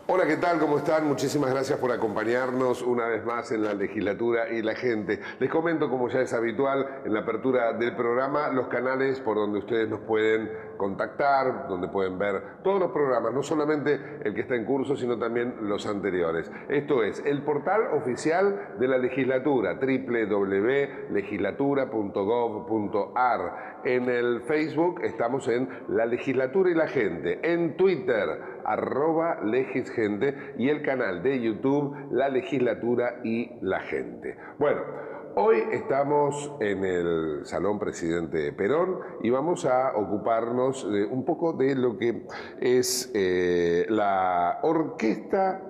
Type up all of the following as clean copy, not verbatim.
Hola, ¿qué tal? ¿Cómo están? Muchísimas gracias por acompañarnos una vez más en la legislatura y la gente. Les comento, como ya es habitual, en la apertura del programa, los canales por donde ustedes nos pueden contactar, donde pueden ver todos los programas, no solamente el que está en curso, sino también los anteriores. Esto es el portal oficial de la legislatura, www.legislatura.gov.ar. En el Facebook estamos en La Legislatura y la Gente. En Twitter, @legisgente, y el canal de YouTube La Legislatura y la Gente. Bueno, hoy estamos en el Salón Presidente Perón y vamos a ocuparnos un poco de lo que es la orquesta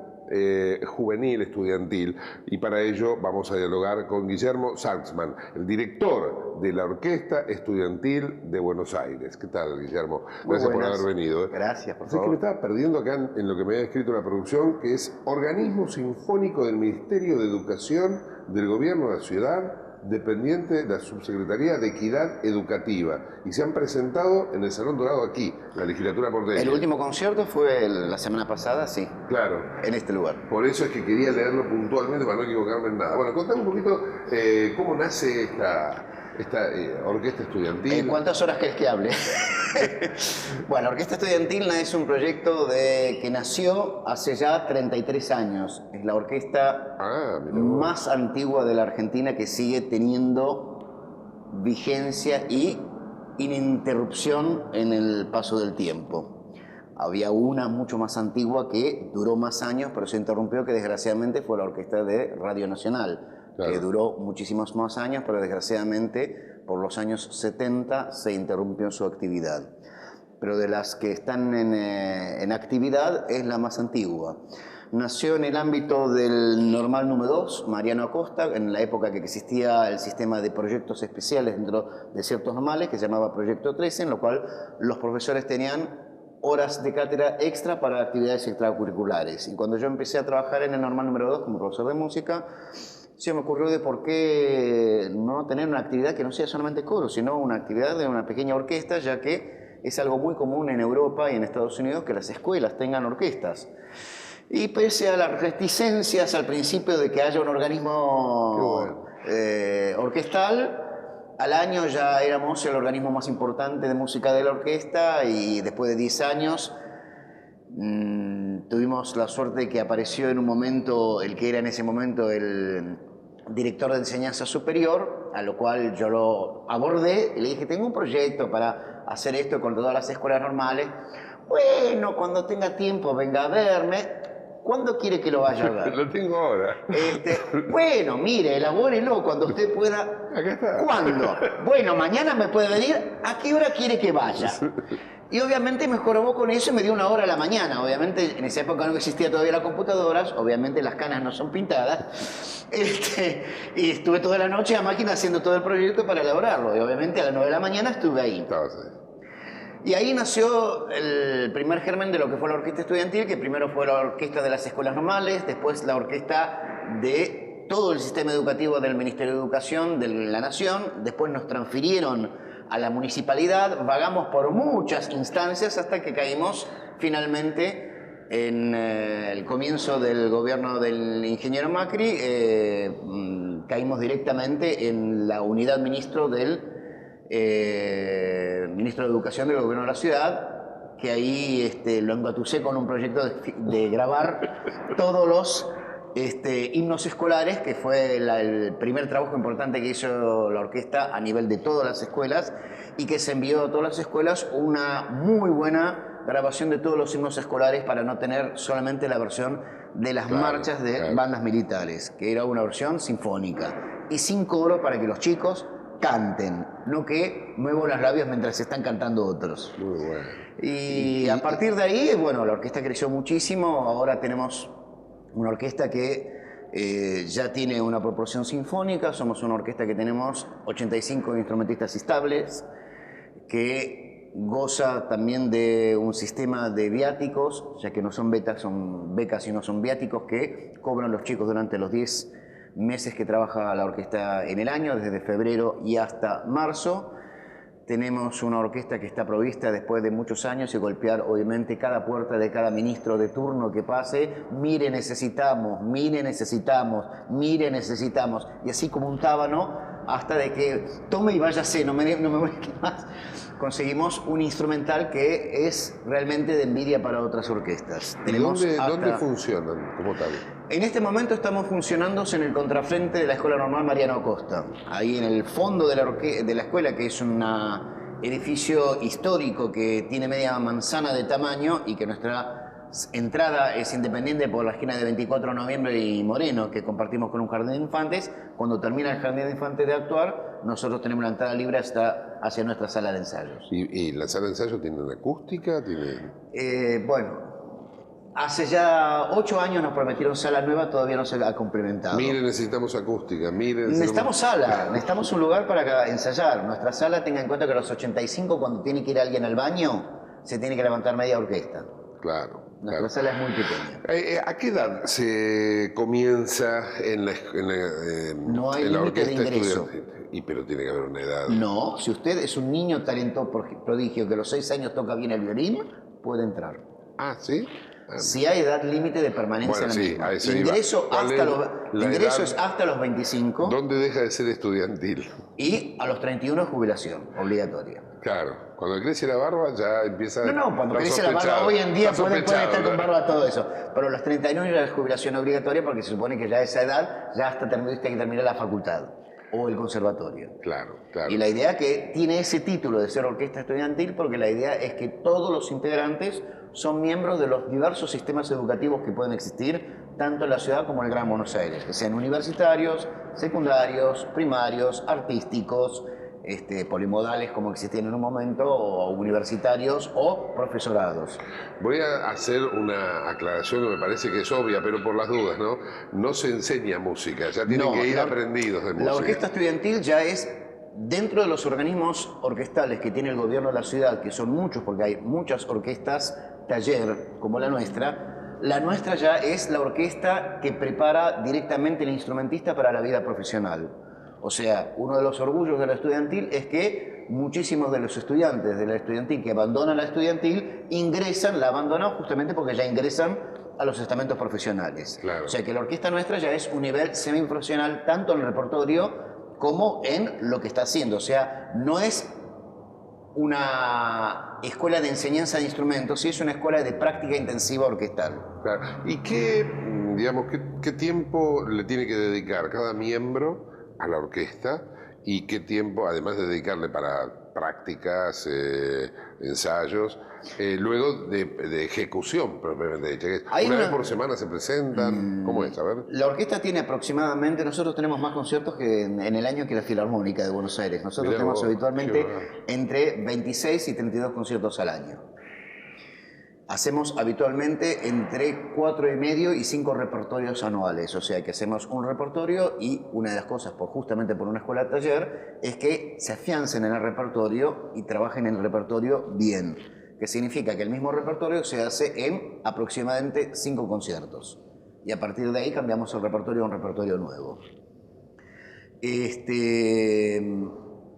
juvenil estudiantil, y para ello vamos a dialogar con Guillermo Salzman, el director de la Orquesta Estudiantil de Buenos Aires. ¿Qué tal, Guillermo? Gracias por haber venido. Gracias, por Es favor. que me estaba perdiendo acá en lo que me había escrito la producción, que es Organismo Sinfónico del Ministerio de Educación del Gobierno de la Ciudad, dependiente de la Subsecretaría de Equidad Educativa, y se han presentado en el Salón Dorado aquí, la legislatura porteña. El último concierto fue la semana pasada, sí. Claro. En este lugar. Por eso es que quería leerlo puntualmente para no equivocarme en nada. Bueno, contame un poquito cómo nace esta orquesta estudiantil. ¿Cuántas horas querés que hable? Bueno, Orquesta Estudiantil es un proyecto que nació hace ya 33 años. Es la orquesta más antigua de la Argentina, que sigue teniendo vigencia y ininterrupción en el paso del tiempo. Había una mucho más antigua que duró más años, pero se interrumpió, que desgraciadamente fue la Orquesta de Radio Nacional, claro, que duró muchísimos más años, pero desgraciadamente por los años 70 se interrumpió su actividad. Pero de las que están en actividad es la más antigua. Nació en el ámbito del normal número 2, Mariano Acosta, en la época que existía el sistema de proyectos especiales dentro de ciertos normales, que se llamaba Proyecto 13, en lo cual los profesores tenían horas de cátedra extra para actividades extracurriculares. Y cuando yo empecé a trabajar en el normal número 2 como profesor de música, se me ocurrió de por qué no tener una actividad que no sea solamente coro, sino una actividad de una pequeña orquesta, ya que es algo muy común en Europa y en Estados Unidos que las escuelas tengan orquestas. Y pese a las reticencias al principio de que haya un organismo orquestal, al año ya éramos el organismo más importante de música de la orquesta, y después de 10 años tuvimos la suerte de que apareció en un momento el que era en ese momento el director de enseñanza superior, a lo cual yo lo abordé y le dije: tengo un proyecto para hacer esto con todas las escuelas normales. Bueno, cuando tenga tiempo venga a verme. ¿Cuándo quiere que lo vaya a ver? Lo tengo ahora. Bueno, mire, elabórelo cuando usted pueda. Acá está. ¿Cuándo? Bueno, mañana me puede venir. ¿A qué hora quiere que vaya? Y obviamente me jorobó con eso y me dio una hora a la mañana. Obviamente en esa época no existía todavía las computadoras, obviamente las canas no son pintadas. Y estuve toda la noche a máquina haciendo todo el proyecto para elaborarlo. Y obviamente a las 9 de la mañana estuve ahí. Y ahí nació el primer germen de lo que fue la orquesta estudiantil, que primero fue la orquesta de las escuelas normales, después la orquesta de todo el sistema educativo del Ministerio de Educación de la Nación, después nos transfirieron a la municipalidad, vagamos por muchas instancias hasta que caímos finalmente en el comienzo del gobierno del ingeniero Macri, caímos directamente en la unidad ministro del ministro de Educación del gobierno de la ciudad, que ahí lo engatusé con un proyecto de grabar todos los himnos escolares, que fue el primer trabajo importante que hizo la orquesta a nivel de todas las escuelas, y que se envió a todas las escuelas una muy buena grabación de todos los himnos escolares, para no tener solamente la versión de las marchas de bandas militares, que era una versión sinfónica y sin coro, para que los chicos canten, no que muevan los labios mientras están cantando otros. Muy bueno. Y a partir de ahí, bueno, la orquesta creció muchísimo. Ahora tenemos Una orquesta que ya tiene una proporción sinfónica, somos una orquesta que tenemos 85 instrumentistas estables, que goza también de un sistema de viáticos, ya que no son becas, sino son viáticos que cobran los chicos durante los 10 meses que trabaja la orquesta en el año, desde febrero y hasta marzo. Tenemos una orquesta que está provista después de muchos años y golpear obviamente cada puerta de cada ministro de turno que pase. Mire, necesitamos, mire, necesitamos, mire, necesitamos. Y así como un tábano, hasta de que tome y váyase, no me moleste más. Conseguimos un instrumental que es realmente de envidia para otras orquestas. ¿Y dónde funcionan como tal? En este momento estamos funcionando en el contrafrente de la Escuela Normal Mariano Acosta. Ahí en el fondo de la escuela, que es un edificio histórico que tiene media manzana de tamaño y que nuestra entrada es independiente por la esquina de 24 de noviembre y Moreno, que compartimos con un jardín de infantes. Cuando termina el jardín de infantes de actuar, nosotros tenemos la entrada libre hasta hacia nuestra sala de ensayos. ¿Y la sala de ensayos tiene una acústica? Bueno, hace ya 8 años nos prometieron sala nueva, todavía no se ha complementado. Mire, necesitamos acústica, mire... Necesitamos sala, necesitamos un lugar para ensayar. Nuestra sala, tenga en cuenta que a los 85, cuando tiene que ir alguien al baño, se tiene que levantar media orquesta. Claro. Nuestra sala es muy pequeña. ¿A qué edad se comienza en la no hay límite de ingreso. Pero tiene que haber una edad. No, si usted es un niño talento prodigio que a los 6 años toca bien el violín, puede entrar. Ah, ¿sí? Si hay edad límite de permanencia en la misma. Ingreso es hasta los 25. ¿Dónde deja de ser estudiantil? Y a los 31 es jubilación obligatoria. Claro, cuando crece la barba ya empieza... Cuando crece la barba hoy en día puede estar con barba todo eso. Pero a los 31 ya es jubilación obligatoria porque se supone que ya a esa edad ya hasta tuviste que terminar la facultad o el conservatorio. Claro. Y la idea que tiene ese título de ser orquesta estudiantil porque la idea es que todos los integrantes son miembros de los diversos sistemas educativos que pueden existir tanto en la ciudad como en el Gran Buenos Aires, que sean universitarios, secundarios, primarios, artísticos, polimodales como existían en un momento, o universitarios o profesorados. Voy a hacer una aclaración que me parece que es obvia, pero por las dudas, ¿no? No se enseña música, ya tienen que ir aprendidos de música. La orquesta estudiantil ya es dentro de los organismos orquestales que tiene el gobierno de la ciudad, que son muchos porque hay muchas orquestas taller como la nuestra ya es la orquesta que prepara directamente el instrumentista para la vida profesional. O sea, uno de los orgullos de la estudiantil es que muchísimos de los estudiantes de la estudiantil que abandonan la estudiantil la abandonan justamente porque ya ingresan a los estamentos profesionales. Claro. O sea que la orquesta nuestra ya es un nivel semiprofesional tanto en el repertorio como en lo que está haciendo. O sea, no es una escuela de enseñanza de instrumentos, sí es una escuela de práctica intensiva orquestal. Claro. ¿Y qué tiempo le tiene que dedicar cada miembro a la orquesta? ¿Y qué tiempo, además de dedicarle para prácticas, ensayos, luego de ejecución propiamente dicha? ¿Una vez por semana se presentan? ¿Cómo es? A ver. La orquesta tiene aproximadamente, nosotros tenemos más conciertos que en el año que la Filarmónica de Buenos Aires. Nosotros tenemos habitualmente entre 26 y 32 conciertos al año. Hacemos habitualmente entre 4,5 y 5 repertorios anuales, o sea que hacemos un repertorio y una de las cosas, justamente por una escuela de taller, es que se afiancen en el repertorio y trabajen en el repertorio bien, que significa que el mismo repertorio se hace en aproximadamente 5 conciertos y a partir de ahí cambiamos el repertorio a un repertorio nuevo.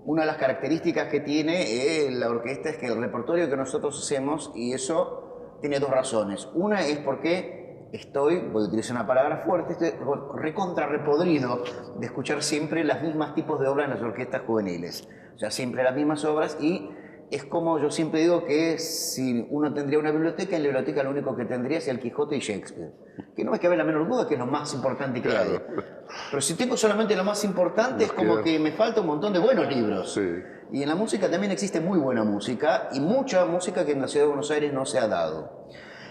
Una de las características que tiene la orquesta es que el repertorio que nosotros hacemos, y eso tiene 2 razones. Una es porque voy a utilizar una palabra fuerte, estoy recontra repodrido de escuchar siempre los mismos tipos de obras en las orquestas juveniles. O sea, siempre las mismas obras, y es como yo siempre digo que si uno tendría una biblioteca, en la biblioteca lo único que tendría es el Quijote y Shakespeare. Que no me cabe la menor duda que es lo más importante que hay. Pero si tengo solamente lo más importante, es como que me falta un montón de buenos libros. Sí. Y en la música también existe muy buena música y mucha música que en la ciudad de Buenos Aires no se ha dado.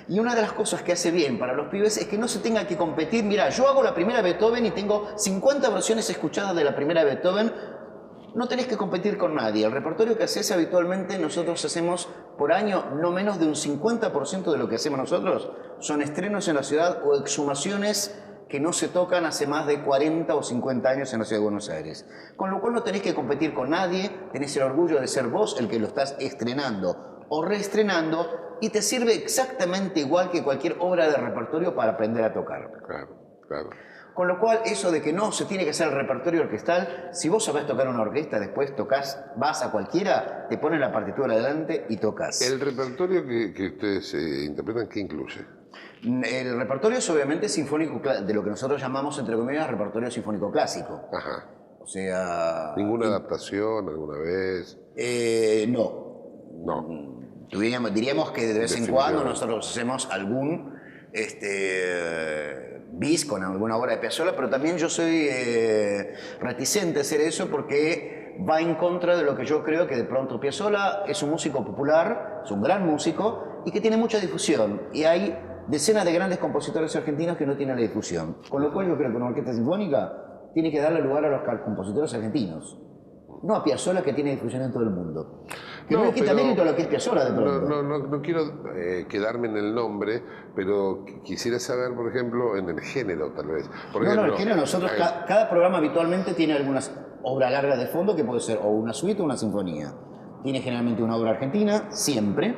Y una de las cosas que hace bien para los pibes es que no se tenga que competir. Mira, yo hago la primera Beethoven y tengo 50 versiones escuchadas de la primera Beethoven. no tenés que competir con nadie. El repertorio que haces habitualmente, nosotros hacemos por año no menos de un 50% de lo que hacemos nosotros son estrenos en la ciudad o exhumaciones que no se tocan hace más de 40 o 50 años en la ciudad de Buenos Aires. Con lo cual no tenés que competir con nadie, tenés el orgullo de ser vos el que lo estás estrenando o reestrenando y te sirve exactamente igual que cualquier obra de repertorio para aprender a tocar. Claro, claro. Con lo cual, eso de que no se tiene que hacer el repertorio orquestal, si vos sabés tocar una orquesta, después tocas, vas a cualquiera, te ponen la partitura adelante y tocas. ¿El repertorio que ustedes interpretan qué incluye? El repertorio es obviamente sinfónico, de lo que nosotros llamamos, entre comillas, repertorio sinfónico clásico. Ajá. O sea... ¿Ninguna adaptación alguna vez? No. No. Diríamos que de vez en cuando nosotros hacemos algún bis con alguna obra de Piazzolla, pero también yo soy reticente a hacer eso porque va en contra de lo que yo creo que de pronto Piazzolla es un músico popular, es un gran músico y que tiene mucha difusión. Y hay decenas de grandes compositores argentinos que no tienen la difusión. Con lo cual yo creo que una orquesta sinfónica tiene que darle lugar a los compositores argentinos. No a Piazzolla, que tiene difusión en todo el mundo. Que no le quita mérito a lo que es Piazzolla de pronto. No quiero quedarme en el nombre, pero quisiera saber, por ejemplo, en el género, tal vez. Por ejemplo, el género, nosotros, cada programa habitualmente tiene algunas obras largas de fondo, que puede ser o una suite o una sinfonía. Tiene generalmente una obra argentina, siempre,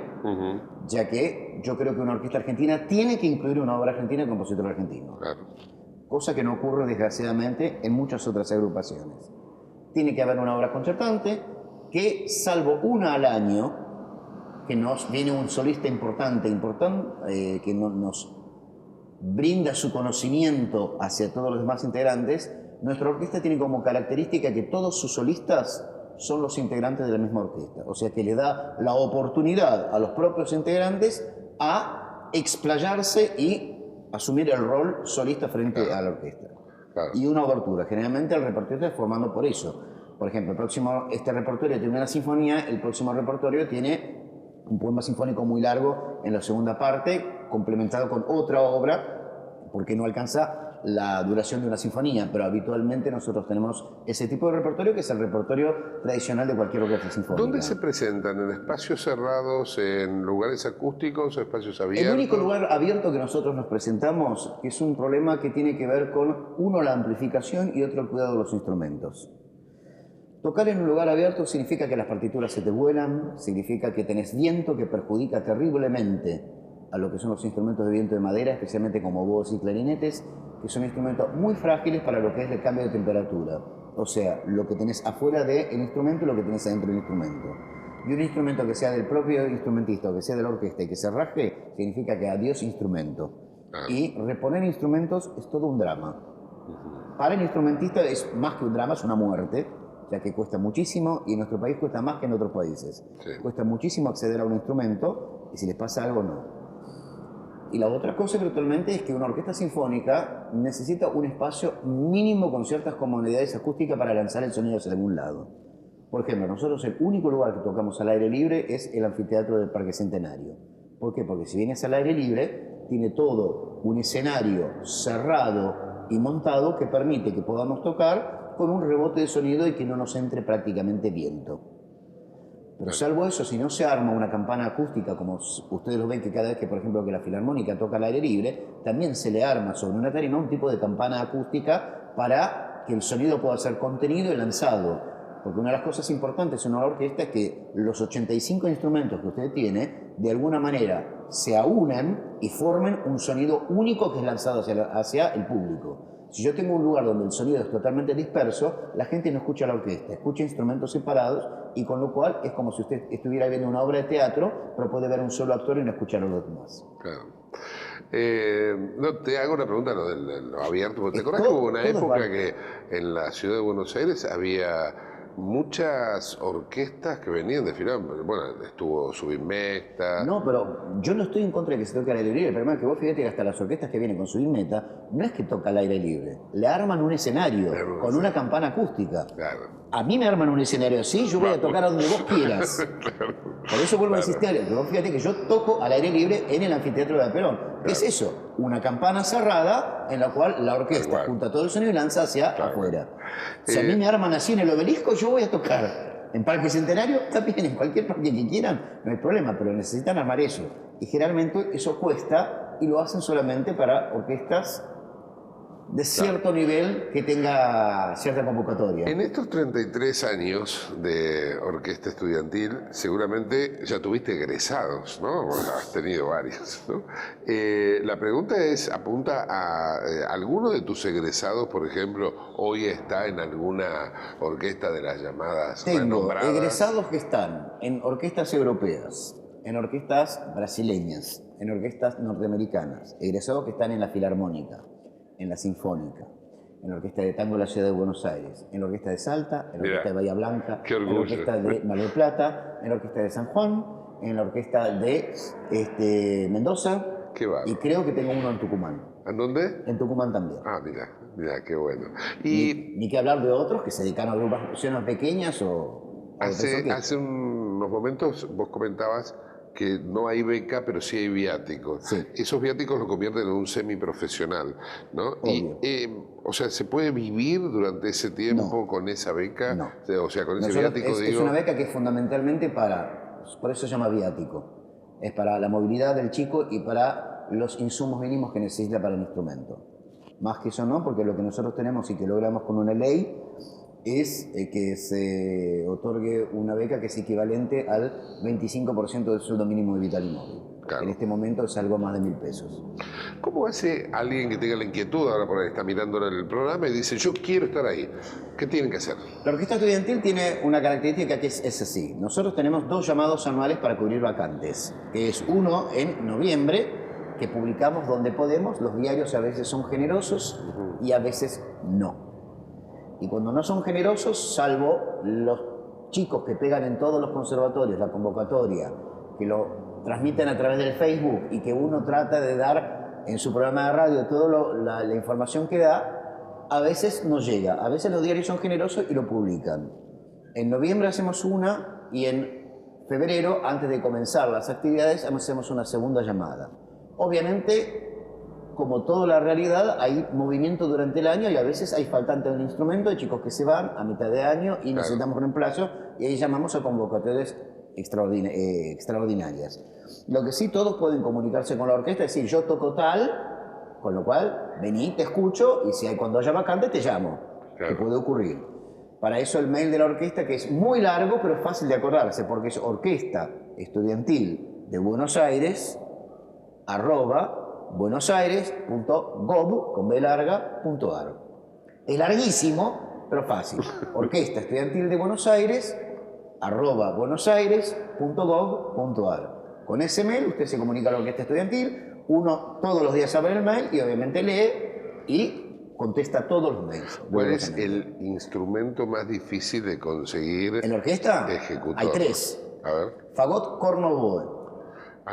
ya que yo creo que una orquesta argentina tiene que incluir una obra argentina de compositor argentino. Claro. Cosa que no ocurre, desgraciadamente, en muchas otras agrupaciones. Tiene que haber una obra concertante que, salvo una al año, que nos viene un solista importante, que nos brinda su conocimiento hacia todos los demás integrantes, nuestra orquesta tiene como característica que todos sus solistas son los integrantes de la misma orquesta. O sea que le da la oportunidad a los propios integrantes a explayarse y asumir el rol solista frente a la orquesta. Claro. Y una obertura. Generalmente el repertorio está formando por eso. Por ejemplo, este repertorio tiene una sinfonía, el próximo repertorio tiene un poema sinfónico muy largo en la segunda parte, complementado con otra obra, porque no alcanza la duración de una sinfonía, pero habitualmente nosotros tenemos ese tipo de repertorio, que es el repertorio tradicional de cualquier orquesta sinfónica. ¿Dónde se presentan? ¿En espacios cerrados, en lugares acústicos o espacios abiertos? El único lugar abierto que nosotros nos presentamos es un problema que tiene que ver con, uno, la amplificación y otro, el cuidado de los instrumentos. Tocar en un lugar abierto significa que las partituras se te vuelan, significa que tenés viento que perjudica terriblemente a lo que son los instrumentos de viento de madera, especialmente como oboes y clarinetes, que son instrumentos muy frágiles para lo que es el cambio de temperatura. O sea, lo que tenés afuera del instrumento y lo que tenés adentro del instrumento. Y un instrumento que sea del propio instrumentista o que sea de la orquesta y que se rasgue, significa que adiós instrumento. Y reponer instrumentos es todo un drama. Para el instrumentista es más que un drama, es una muerte, ya que cuesta muchísimo, y en nuestro país cuesta más que en otros países. Sí. Cuesta muchísimo acceder a un instrumento, y si les pasa algo, no. Y la otra cosa virtualmente es que una orquesta sinfónica necesita un espacio mínimo con ciertas comodidades acústicas para lanzar el sonido hacia algún lado. Por ejemplo, nosotros el único lugar que tocamos al aire libre es el anfiteatro del Parque Centenario. ¿Por qué? Porque si vienes al aire libre, tiene todo un escenario cerrado y montado que permite que podamos tocar con un rebote de sonido y que no nos entre prácticamente viento. Pero salvo eso, si no se arma una campana acústica, como ustedes lo ven que cada vez que, por ejemplo, que la Filarmónica toca al aire libre, también se le arma sobre una tarima un tipo de campana acústica para que el sonido pueda ser contenido y lanzado. Porque una de las cosas importantes en una orquesta es que los 85 instrumentos que usted tiene, de alguna manera, se aúnan y formen un sonido único que es lanzado hacia el público. Si yo tengo un lugar donde el sonido es totalmente disperso, la gente no escucha la orquesta, escucha instrumentos separados, y con lo cual es como si usted estuviera viendo una obra de teatro, pero puede ver un solo actor y no escuchar a los demás. Claro. No, te hago una pregunta lo lo abierto, porque ¿te acordás que hubo una época que en la ciudad de Buenos Aires había muchas orquestas que venían de Filar? Bueno, estuvo Subinmeta. No, pero yo no estoy en contra de que se toque al aire libre. El problema es que vos fíjate que hasta las orquestas que vienen con Subinmeta no es que toca al aire libre, le arman un escenario con una campana acústica. Claro. A mí me arman un escenario así, yo voy a tocar a donde vos quieras. Claro. Por eso vuelvo a insistir, fíjate que yo toco al aire libre en el anfiteatro de Perón. ¿Qué es eso? Una campana cerrada en la cual la orquesta junta todo el sonido y lanza hacia afuera. Si a mí me arman así en el Obelisco, yo voy a tocar. En Parque Centenario, también en cualquier parque que quieran, no hay problema, pero necesitan armar eso. Y generalmente eso cuesta y lo hacen solamente para orquestas de cierto nivel que tenga cierta convocatoria. En estos 33 años de orquesta estudiantil, seguramente ya tuviste egresados, ¿no? Bueno, has tenido varios, ¿no? La pregunta es, apunta a alguno de tus egresados, por ejemplo, hoy está en alguna orquesta de las llamadas renombradas. Tengo egresados que están en orquestas europeas, en orquestas brasileñas, en orquestas norteamericanas, egresados que están en la Filarmónica, en la Sinfónica, en la Orquesta de Tango de la Ciudad de Buenos Aires, en la Orquesta de Salta, en la Orquesta de Bahía Blanca, en la Orquesta de Mar del Plata, en la Orquesta de San Juan, en la Orquesta de Mendoza, y creo que tengo uno en Tucumán. ¿En dónde? En Tucumán también. Ah, mira, qué bueno. Ni que hablar de otros que se dedican a agrupaciones pequeñas o hace unos momentos vos comentabas que no hay beca, pero sí hay viáticos. Sí. Esos viáticos lo convierten en un semiprofesional, ¿no? O sea, ¿se puede vivir durante ese tiempo con esa beca? No. O sea, con ese viático, es una beca que es fundamentalmente por eso se llama viático. Es para la movilidad del chico y para los insumos mínimos que necesita para el instrumento. Más que eso no, porque lo que nosotros tenemos y que logramos con una ley es que se otorgue una beca que es equivalente al 25% del sueldo mínimo vital y móvil. Claro. En este momento es algo más de 1.000 pesos. ¿Cómo hace alguien que tenga la inquietud, ahora por ahí está mirando el programa y dice, yo quiero estar ahí? ¿Qué tienen que hacer? La orquesta estudiantil tiene una característica que es así. Nosotros tenemos 2 llamados anuales para cubrir vacantes, que es uno en noviembre, que publicamos donde podemos. Los diarios a veces son generosos y a veces no. Y cuando no son generosos, salvo los chicos que pegan en todos los conservatorios la convocatoria, que lo transmiten a través del Facebook y que uno trata de dar en su programa de radio toda la información que da, a veces no llega. A veces los diarios son generosos y lo publican. En noviembre hacemos una y en febrero, antes de comenzar las actividades, hacemos una segunda llamada. Obviamente, como toda la realidad, hay movimiento durante el año y a veces hay faltante de un instrumento, de chicos que se van a mitad de año y necesitamos reemplazo, y ahí llamamos a convocatorias extraordinarias. Lo que sí, todos pueden comunicarse con la orquesta, es decir, yo toco tal, con lo cual vení, te escucho y cuando haya vacante te llamo, que puede ocurrir. Para eso el mail de la orquesta, que es muy largo pero fácil de acordarse, porque es Orquesta Estudiantil de Buenos Aires @buenosaires.gov.ar. Es larguísimo, pero fácil. Orquesta Estudiantil de Buenos Aires @buenosaires.gov.ar. Con ese mail usted se comunica a la orquesta estudiantil, uno todos los días abre el mail y obviamente lee y contesta todos los mails. ¿Cuál es el instrumento más difícil de conseguir? ¿En la orquesta? Ejecutor. Hay 3. A ver. Fagot, corno, oboe.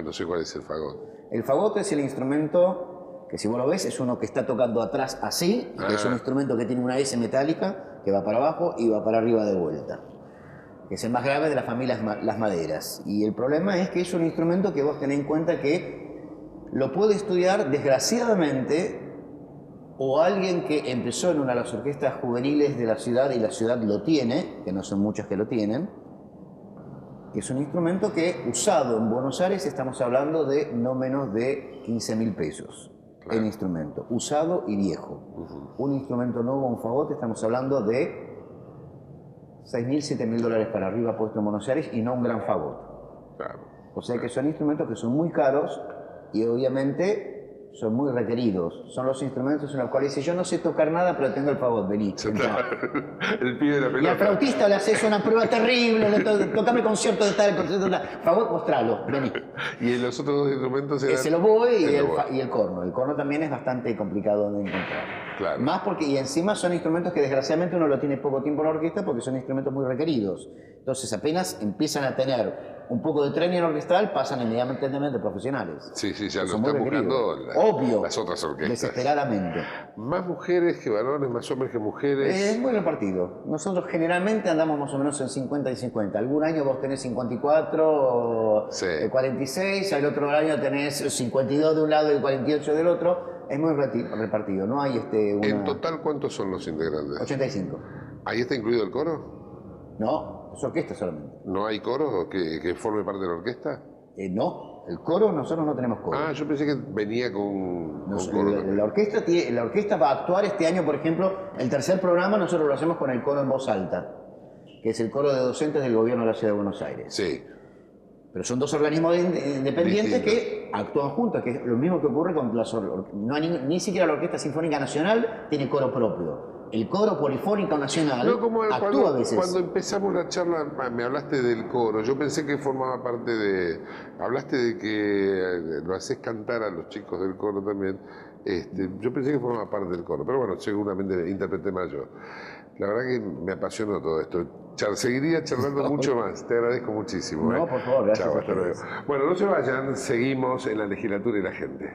No sé cuál es el fagot. El fagot es el instrumento que, si vos lo ves, es uno que está tocando atrás así, que es un instrumento que tiene una S metálica que va para abajo y va para arriba de vuelta, que es el más grave de la familia las maderas. Y el problema es que es un instrumento que vos tenés en cuenta que lo puede estudiar, desgraciadamente, o alguien que empezó en una de las orquestas juveniles de la ciudad y la ciudad lo tiene, que no son muchas que lo tienen, que es un instrumento que, usado en Buenos Aires, estamos hablando de no menos de 15.000 pesos. El instrumento, usado y viejo. Un instrumento nuevo, un fagot, estamos hablando de 6.000, 7.000 dólares para arriba puesto en Buenos Aires, y no un gran fagot. O sea que son instrumentos que son muy caros y obviamente son muy requeridos. Son los instrumentos en los cuales dice, yo no sé tocar nada, pero tengo el fagot, vení. El pibe de la pelota. Y al flautista le haces una prueba terrible, tocame el concierto de tal, el concierto de tal. Fagot, mostralo, vení. Y los otros 2 instrumentos eran... Es el oboe y el corno. El corno también es bastante complicado de encontrar. Claro. Más porque, y encima son instrumentos que desgraciadamente uno lo tiene poco tiempo en la orquesta porque son instrumentos muy requeridos. Entonces apenas empiezan a tener un poco de training orquestal, pasan inmediatamente profesionales. Sí, sí, ya lo están buscando Obvio, las otras orquestas. Desesperadamente. ¿Más mujeres que varones, más hombres que mujeres? Es muy repartido. Nosotros generalmente andamos más o menos en 50 y 50. Algún año vos tenés 54, sí. 46, al otro año tenés 52 de un lado y 48 del otro. Es muy repartido, no hay ¿En total cuántos son los integrantes? 85. ¿Ahí está incluido el coro? No, es orquesta solamente. ¿No hay coro que forme parte de la orquesta? No, el coro, nosotros no tenemos coro. Ah, yo pensé que venía con coro. La orquesta va a actuar este año, por ejemplo, el tercer programa nosotros lo hacemos con el coro en voz alta, que es el coro de docentes del gobierno de la Ciudad de Buenos Aires. Sí. Pero son dos organismos independientes que actúan juntos, que es lo mismo que ocurre con las ni siquiera la Orquesta Sinfónica Nacional tiene coro propio. El coro polifónico nacional actúa a veces. Cuando empezamos la charla me hablaste del coro, yo pensé que formaba parte de... Hablaste de que lo haces cantar a los chicos del coro también. Yo pensé que formaba parte del coro, pero bueno, seguramente interpreté mal yo. La verdad que me apasionó todo esto. Seguiría charlando mucho más, te agradezco muchísimo. No, por favor, gracias. Chao, hasta luego. Bueno, no se vayan, seguimos en la legislatura y la gente.